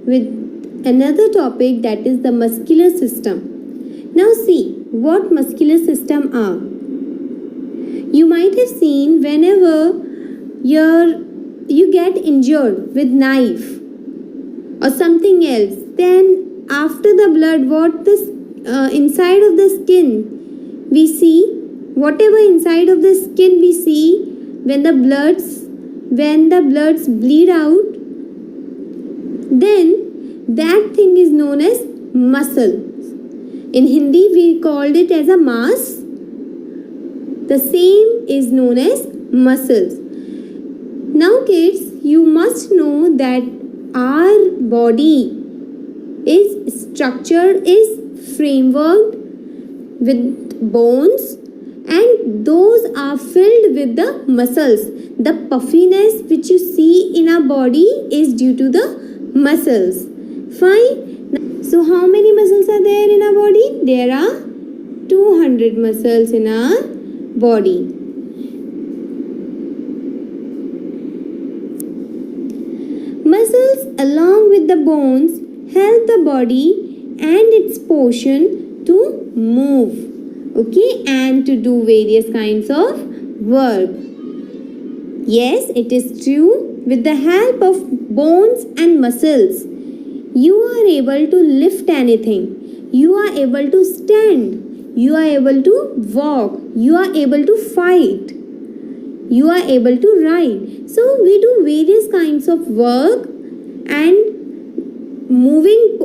with another topic, that is the muscular system. Now see what muscular system are. You might have seen whenever you get injured with knife or something else, then after the blood, what this inside of the skin we see, whatever inside of the skin we see, when the bloods bleed out, then that thing is known as muscle. In Hindi we called it as a mass. The same is known as muscles. Now kids, you must know that our body is structured, is framework with bones, and those are filled with the muscles. The puffiness which you see in our body is due to the muscles. Fine. So how many muscles are there in our body? There are 200 muscles in our body. Muscles along with the bones help the body and its portion to move, okay, and to do various kinds of work. Yes, it is true. With the help of bones and muscles, you are able to lift anything. You are able to stand. You are able to walk. You are able to fight. You are able to ride. So we do various kinds of work and moving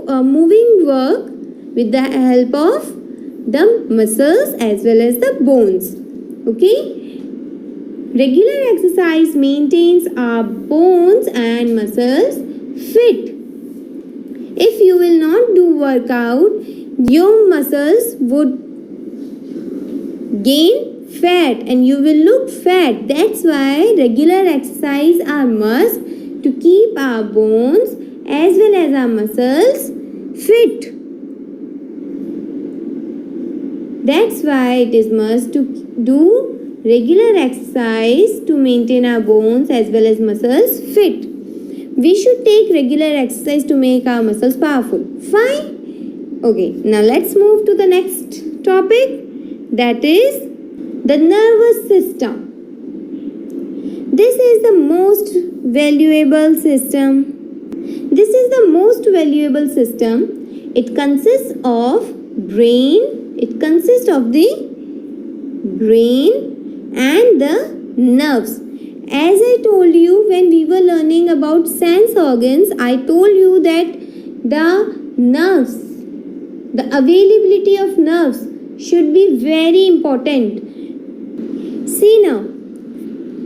work with the help of the muscles as well as the bones. Okay. Regular exercise maintains our bones and muscles fit. If you will not do workout, your muscles would gain fat and you will look fat. That's why regular exercise are must to keep our bones as well as our muscles fit. That's why it is must to do regular exercise to maintain our bones as well as muscles fit. We should take regular exercise to make our muscles powerful. Fine? Okay, now let's move to the next topic, that is the nervous system. This is the most valuable system. This is the most valuable system. It consists of brain. It consists of the brain and the nerves. As I told you when we were learning about sense organs, I told you that the nerves, the availability of nerves should be very important. See now,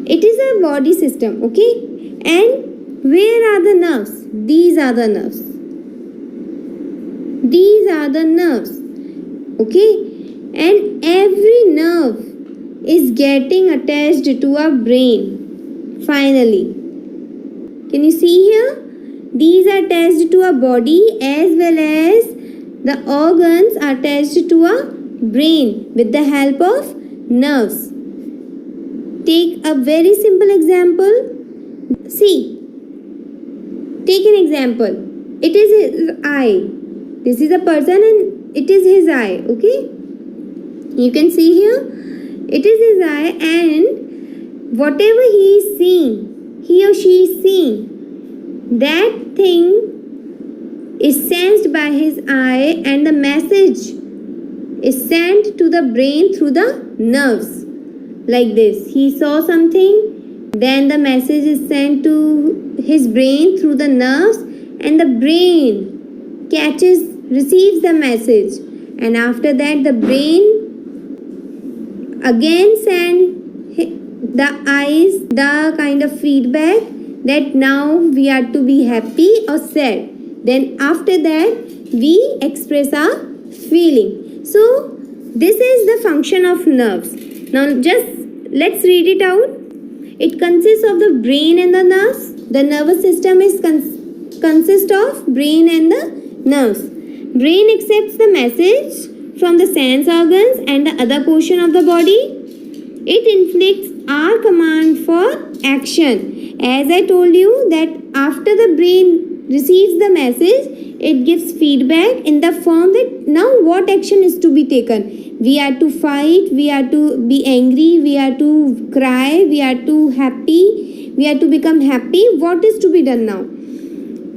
it is a body system, okay? And where are the nerves? These are the nerves. These are the nerves, okay? And every nerve is getting attached to a brain. Finally, can you see here? These are attached to a body as well as the organs are attached to a brain with the help of nerves. Take a very simple example. See, take an example. It is his eye. This is a person and it is his eye, okay? You can see here. It is his eye, and whatever he is seeing, he or she is seeing, that thing is sensed by his eye and the message is sent to the brain through the nerves. Like this, he saw something, then the message is sent to his brain through the nerves, and the brain receives the message, and after that the brain again send the eyes the kind of feedback that now we are to be happy or sad. Then after that we express our feeling. So this is the function of nerves. Now just let's read it out. It consists of the brain and the nerves. The nervous system is consists of brain and the nerves. Brain accepts the message from the sense organs and the other portion of the body. It inflicts our command for action. As I told you that after the brain receives the message, it gives feedback in the form that now what action is to be taken. We are to fight, we are to be angry, we are to cry, we are to happy, we are to become happy. What is to be done now?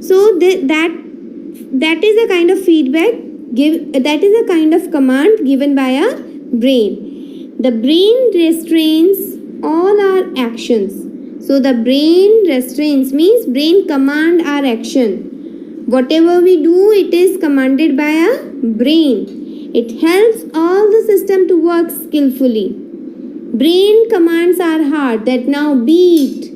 So that is a kind of feedback that is a kind of command given by our brain. The brain restrains all our actions. So the brain restrains means brain command our action. Whatever we do, it is commanded by our brain. It helps all the system to work skillfully. Brain commands our heart that now beat,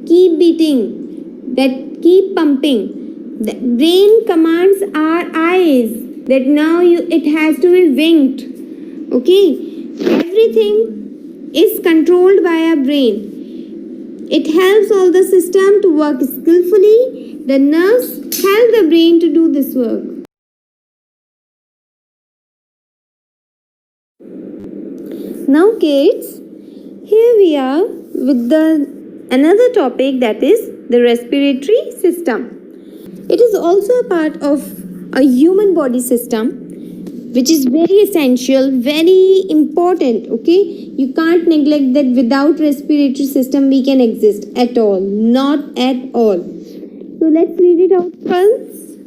keep beating, that keep pumping. The brain commands our eyes that now it has to be winked. Okay, everything is controlled by our brain. It helps all the system to work skillfully. The nerves help the brain to do this work. Now kids, here we are with another topic, that is the respiratory system. It is also a part of a human body system, which is very essential, very important. Okay, you can't neglect that. Without respiratory system we can exist at all, not at all. So let's read it out first.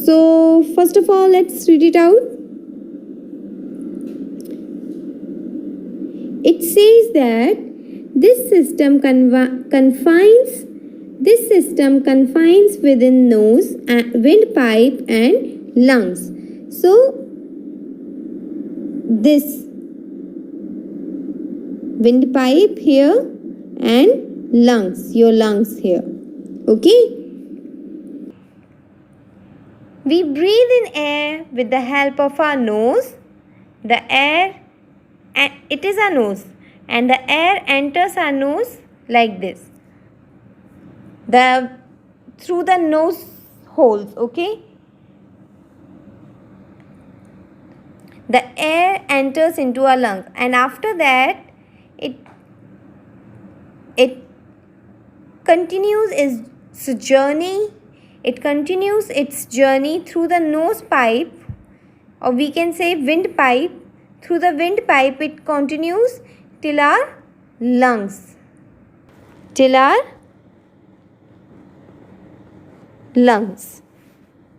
So first of all, let's read it out. It says that this system confines within nose, windpipe and lungs. So this windpipe here and lungs, your lungs here. Okay? We breathe in air with the help of our nose. The air, it is our nose, and the air enters our nose like this. Through the nose holes. Okay, the air enters into our lungs, and after that it continues its journey. It continues its journey through the nose pipe, or we can say windpipe. Through the windpipe it continues till our lungs.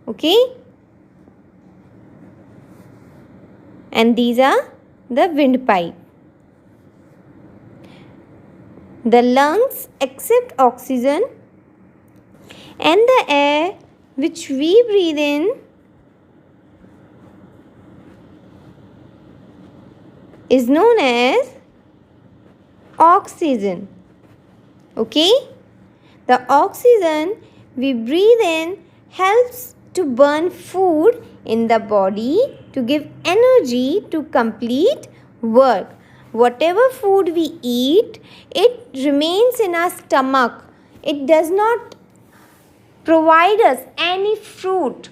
Okay, and these are the windpipe. The lungs accept oxygen, and the air which we breathe in is known as oxygen. Okay, the oxygen we breathe in helps to burn food in the body to give energy to complete work. Whatever food we eat, it remains in our stomach. It does not provide us any fruit,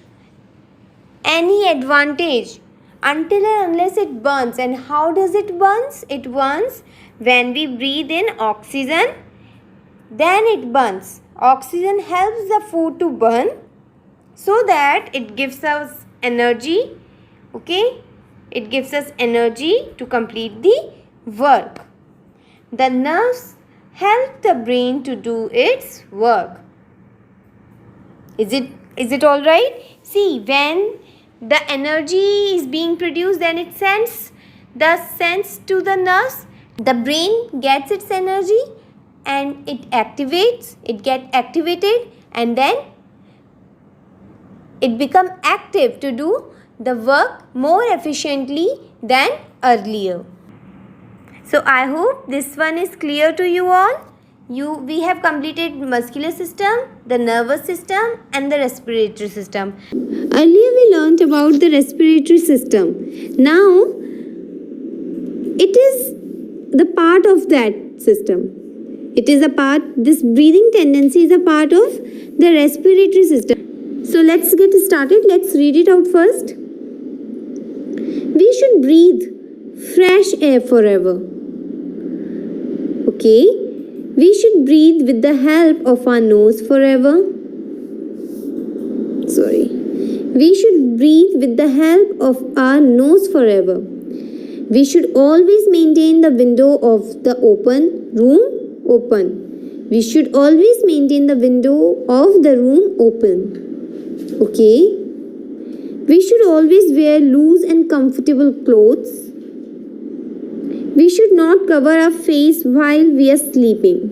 any advantage until and unless it burns. And how does it burns? It burns when we breathe in oxygen, then it burns. Oxygen helps the food to burn so that it gives us energy. Okay, it gives us energy to complete the work. The nerves help the brain to do its work. Is it all right? See, when the energy is being produced, then it sends the sense to the nerves. The brain gets its energy and it gets activated, and then it becomes active to do the work more efficiently than earlier. So I hope this one is clear to you all. We have completed muscular system, the nervous system and the respiratory system. Earlier we learnt about the respiratory system. Now it is the part of that system. This breathing tendency is a part of the respiratory system. So let's get started. Let's read it out first. We should breathe fresh air forever. Okay, we should breathe with the help of our nose forever. We should breathe with the help of our nose forever. We should always maintain the window of the room open. We should always maintain the window of the room open. Okay? We should always wear loose and comfortable clothes. We should not cover our face while we are sleeping.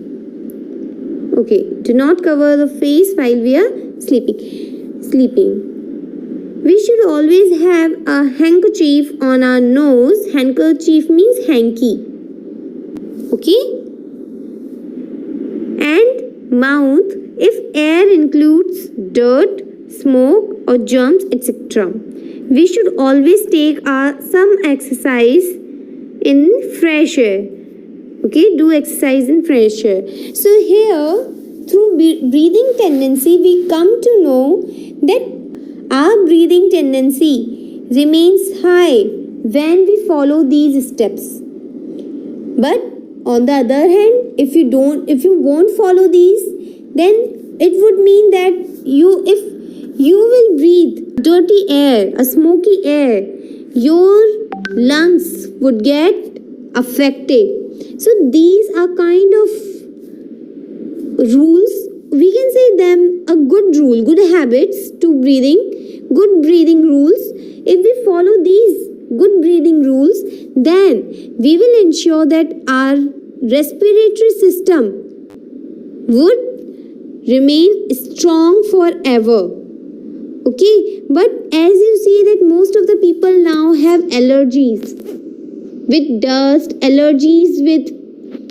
Okay, do not cover the face while we are sleeping. We should always have a handkerchief on our nose. Handkerchief means hanky. Okay? And mouth if air includes dirt, smoke or germs, etc. We should always take some exercise in fresh air. Okay, do exercise in fresh air. So here, through breathing tendency, we come to know that our breathing tendency remains high when we follow these steps. But on the other hand, if you won't follow these, then it would mean that if you will breathe dirty air, a smoky air, your lungs would get affected. So these are kind of rules, we can say them a good rule, good habits to breathing, good breathing rules. If we follow these good breathing rules, then we will ensure that our respiratory system would remain strong forever. Okay, but as you see that most of the people now have allergies with dust, allergies with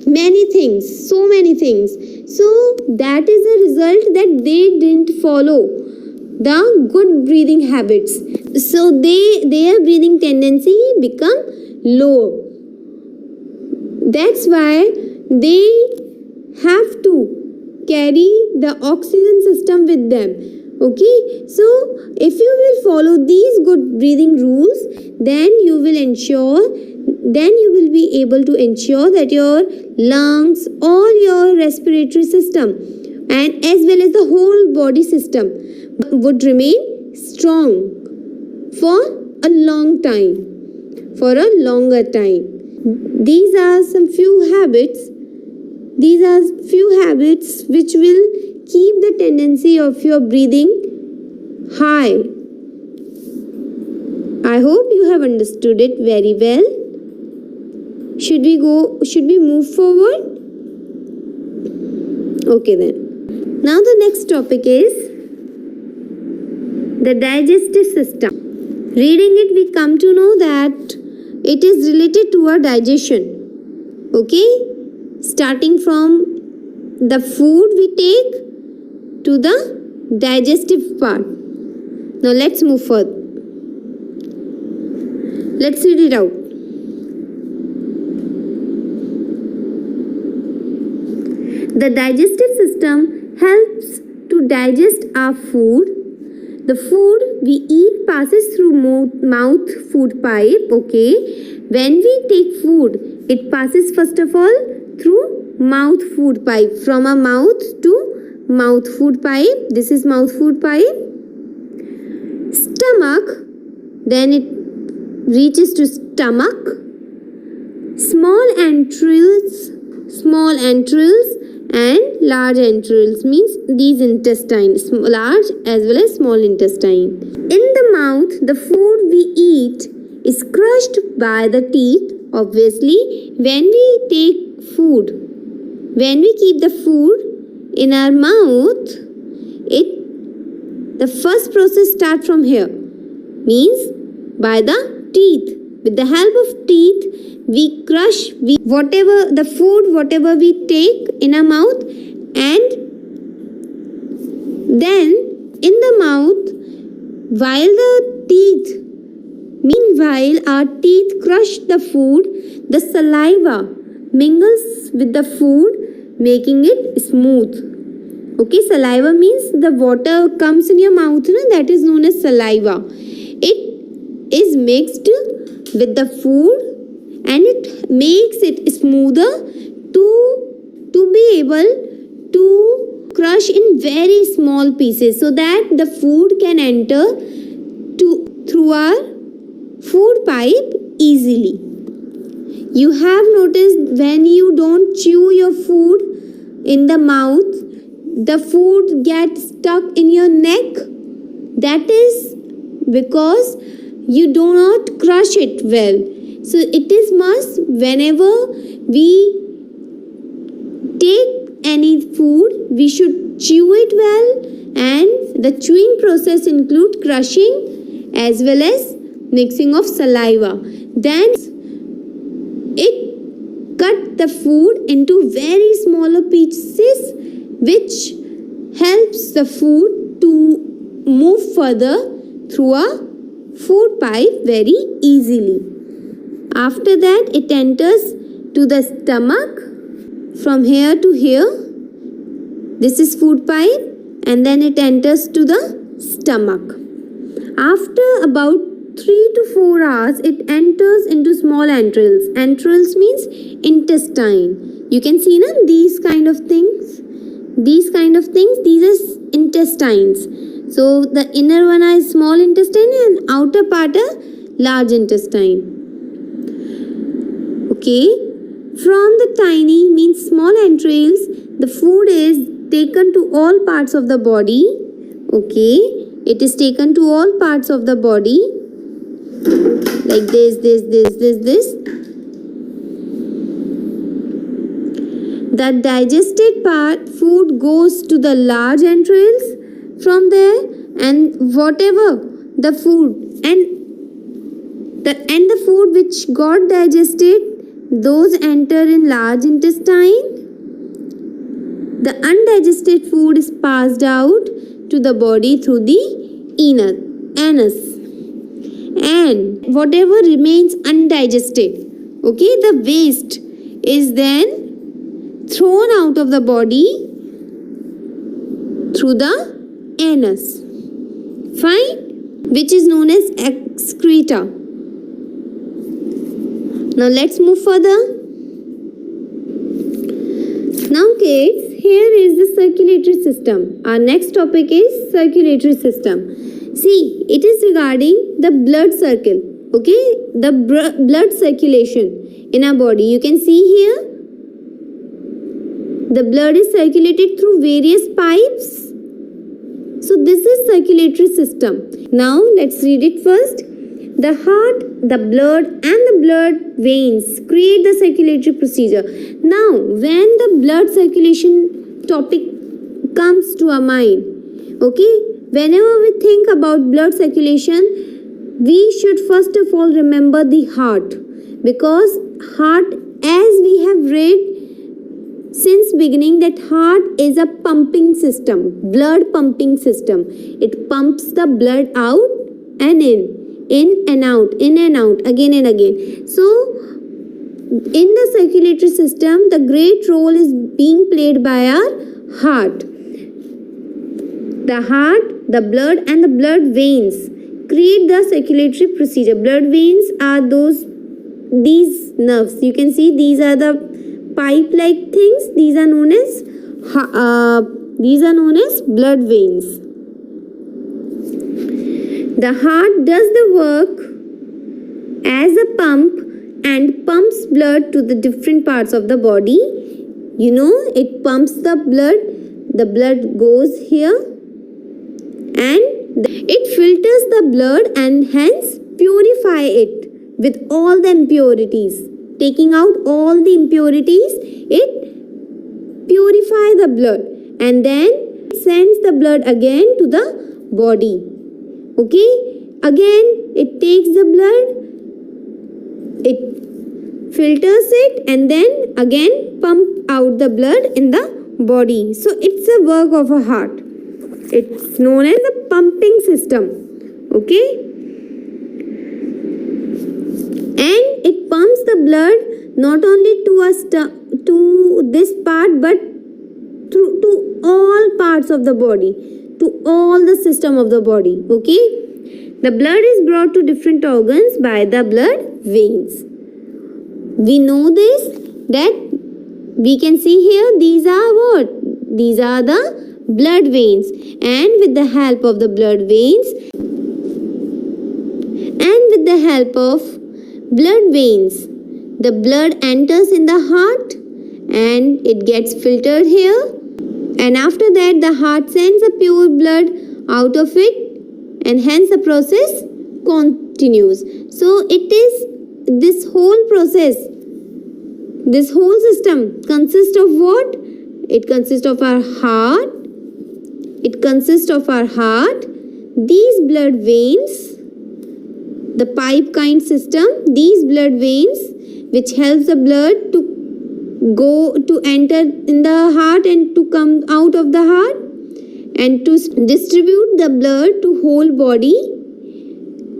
many things, so many things. So that is a result that they didn't follow the good breathing habits. So their breathing tendency become low. That's why they have to carry the oxygen system with them. Okay, so if you will follow these good breathing rules, then you will be able to ensure that your lungs, all your respiratory system and as well as the whole body system would remain strong for a long time, for a longer time. These are some few habits. These are few habits which will keep the tendency of your breathing high. I hope you have understood it very well. Should we move forward? Okay then. Now the next topic is the digestive system. Reading it, we come to know that it is related to our digestion. Okay? Starting from the food we take to the digestive part. Now let's move further. Let's read it out. The digestive system helps to digest our food. The food we eat passes through mouth food pipe. Okay. When we take food, it passes first of all through mouth food pipe. From our mouth to mouth food pipe. This is mouth food pipe. Stomach. Then it reaches to stomach. Small entrails and large entrails means these intestines, large as well as small intestine. In the mouth, the food we eat is crushed by the teeth. Obviously, when we take food, when we keep the food in our mouth, the first process starts from here, means by the teeth. With the help of teeth, we crush whatever we take in our mouth, and then in the mouth, meanwhile our teeth crush the food, the saliva mingles with the food, making it smooth. Okay, saliva means the water comes in your mouth, that is known as saliva. It is mixed with the food and it makes it smoother to be able to crush in very small pieces so that the food can enter through our food pipe easily. You have noticed when you don't chew your food in the mouth, the food gets stuck in your neck. That is because you do not crush it well. So it is must whenever we take any food, we should chew it well, and the chewing process include crushing as well as mixing of saliva. Then it cut the food into very smaller pieces, which helps the food to move further through a food pipe very easily. After that, it enters to the stomach from here to here. This is food pipe, and then it enters to the stomach. After about 3 to 4 hours, it enters into small entrails. Entrails means intestine. You can see now these kind of things. These are intestines. So the inner one is small intestine and outer part is large intestine. Okay. From the tiny means small entrails, the food is taken to all parts of the body. Okay. It is taken to all parts of the body. Like this. The digested part food goes to the large entrails. From there, and whatever the food and the food which got digested, those enter in large intestine. The undigested food is passed out to the body through the anus. And whatever remains undigested, okay, the waste is then thrown out of the body through the anus. Fine? Which is known as excreta. Now let's move further. Now kids, here is the circulatory system. Our next topic is circulatory system. See, it is regarding the blood circle. Okay, the blood circulation in our body. You can see here, the blood is circulated through various pipes. So this is circulatory system. Now let's read it first. The heart, the blood and the blood veins create the circulatory procedure. Now when the blood circulation topic comes to our mind, okay, whenever we think about blood circulation, we should first of all remember the heart, because heart, as we have read since beginning, that heart is a pumping system, blood pumping system. It pumps the blood out and in and out, again and again. So in the circulatory system, the great role is being played by our heart. The heart, the blood and the blood veins create the circulatory procedure. Blood veins are these nerves. You can see these are the pipe-like things. These are known as blood veins. The heart does the work as a pump and pumps blood to the different parts of the body. You know, it pumps the blood. The blood goes here and it filters the blood and hence purify it with all the impurities. Taking out all the impurities, it purifies the blood and then sends the blood again to the body. Okay, again it takes the blood, it filters it and then again pump out the blood in the body. So it's a work of a heart. It's known as the pumping system. Okay, and it pumps the blood not only to this part but to all parts of the body, to all the system of the body. Okay, the blood is brought to different organs by the blood veins. We know this, that we can see here, these are what? These are the blood veins, and with the help of the blood veins, with the help of blood veins. The blood enters in the heart and it gets filtered here, and after that the heart sends a pure blood out of it, and hence the process continues. So it is this whole process, this whole system consists of what? It consists of our heart. It consists of our heart, these blood veins, the pipe kind system, these blood veins which helps the blood to enter in the heart and to come out of the heart and to distribute the blood to whole body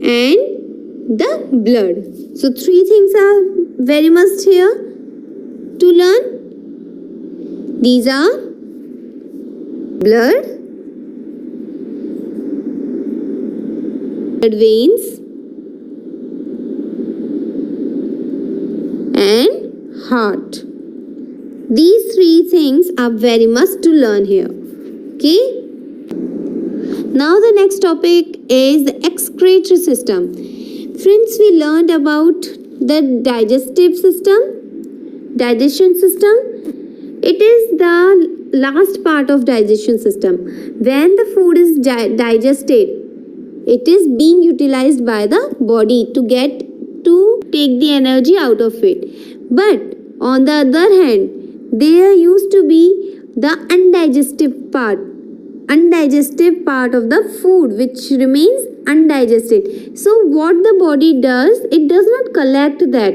and the blood. So three things are very must here to learn. These are blood veins and heart. These three things are very must to learn here. Okay. Now the next topic is the excretory system. Friends, we learned about the digestive system, digestion system. It is the last part of digestion system. When the food is digested, it is being utilized by the body to take the energy out of it. But on the other hand, there used to be the undigested part of the food which remains undigested. So what the body does, it does not collect that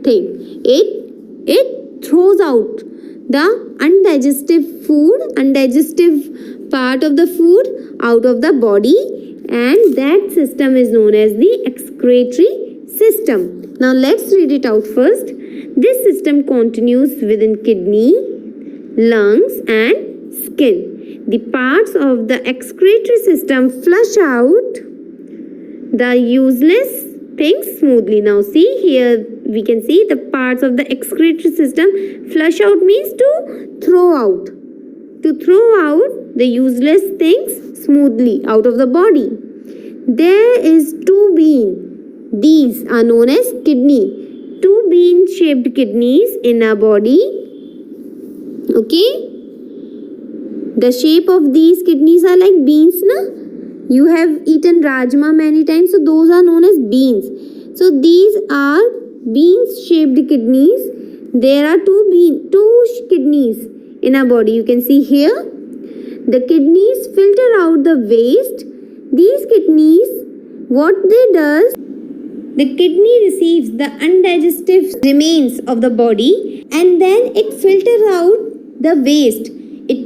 thing. It throws out the undigestive part of the food out of the body, and that system is known as the excretory system. Now let's read it out first. This system continues within kidney, lungs and skin. The parts of the excretory system flush out the useless things smoothly. Now see here, we can see the parts of the excretory system. Flush out means to throw out. To throw out the useless things smoothly out of the body. There is two bean. These are known as kidney. Two bean shaped kidneys in our body. Okay. The shape of these kidneys are like beans, na? You have eaten rajma many times, so those are known as beans. So these are beans shaped kidneys. There are two kidneys in our body. You can see here. The kidneys filter out the waste. These kidneys, what they does, the kidney receives the undigested remains of the body and then it filters out the waste. It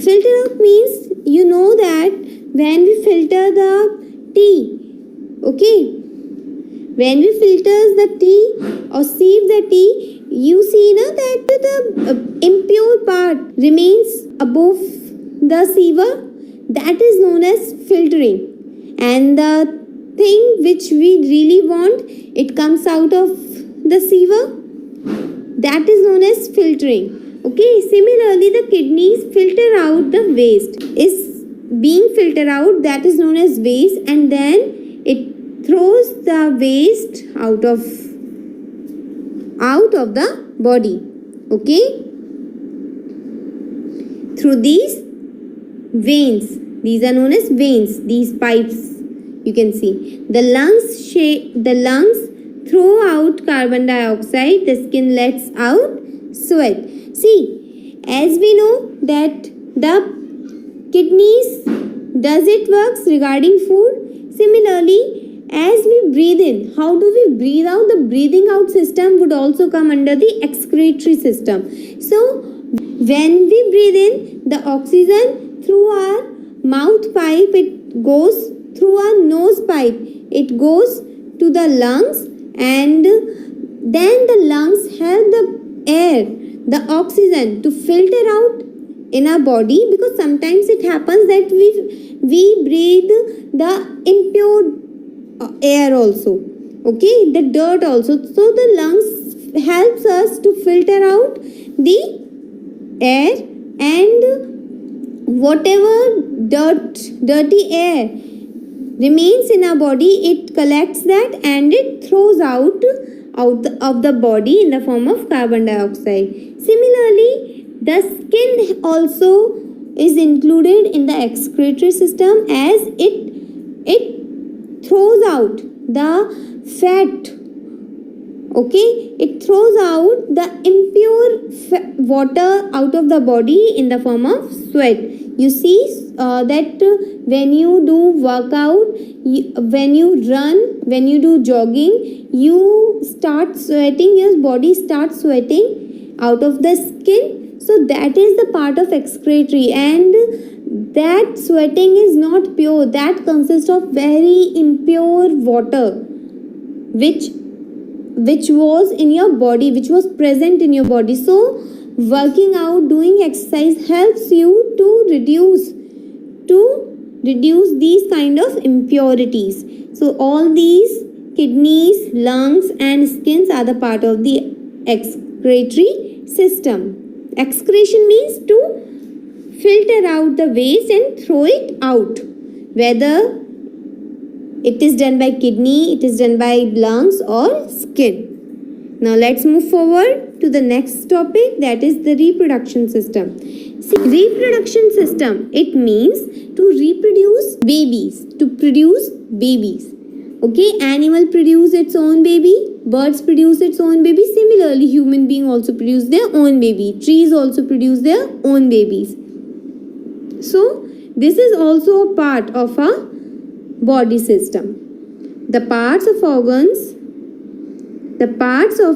filter out means, you know that when we filter the tea, okay, when we filter the tea or sieve the tea, you see na, that the impure part remains above the siever. That is known as filtering, and the thing which we really want, it comes out of the siever. That is known as filtering. Okay, similarly the kidneys filter out the waste. Is being filtered out, that is known as waste, and then it throws the waste out of the body. Okay, through these veins. These are known as veins, these pipes you can see. The lungs throw out carbon dioxide, the skin lets out sweat. See, as we know that the kidneys does it works regarding food. Similarly, as we breathe in, how do we breathe out? The breathing out system would also come under the excretory system. So when we breathe in, the oxygen through our mouth pipe, it goes through our nose pipe, it goes to the lungs, and then the lungs help the air, the oxygen to filter out in our body, because sometimes it happens that we breathe the impure air also, okay, the dirt also. So the lungs helps us to filter out the air, and whatever dirty air remains in our body, it collects that and it throws out of the body in the form of carbon dioxide. Similarly, the skin also is included in the excretory system, as it throws out the fat. Okay, it throws out the impure water out of the body in the form of sweat. You see that when you do workout, when you run, when you do jogging, you start sweating, your body starts sweating out of the skin. So that is the part of excretory, and that sweating is not pure. That consists of very impure water which was in your body, which was present in your body. So working out, doing exercise helps you to reduce these kind of impurities. So all these kidneys, lungs and skins are the part of the excretory system. Excretion means to filter out the waste and throw it out, whether it is done by kidney, it is done by lungs or skin. Now let's move forward to the next topic, that is the reproduction system. See, reproduction system, it means to reproduce babies, to produce babies. Okay, animal produce its own baby, birds produce its own baby. Similarly, human being also produce their own baby. Trees also produce their own babies. So this is also a part of a body system. The parts of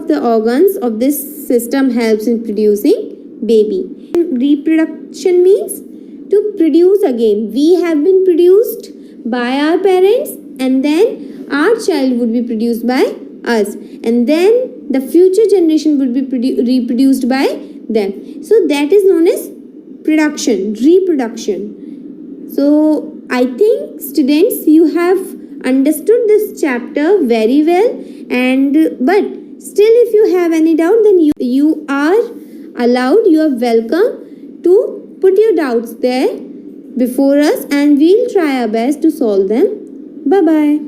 the organs of this system helps in producing baby. Reproduction means to produce again. We have been produced by our parents, and then our child would be produced by us, and then the future generation would be reproduced by them. So that is known as reproduction. So I think students, you have understood this chapter very well, and but still if you have any doubt, then you are allowed, you are welcome to put your doubts there before us, and we'll try our best to solve them. Bye bye.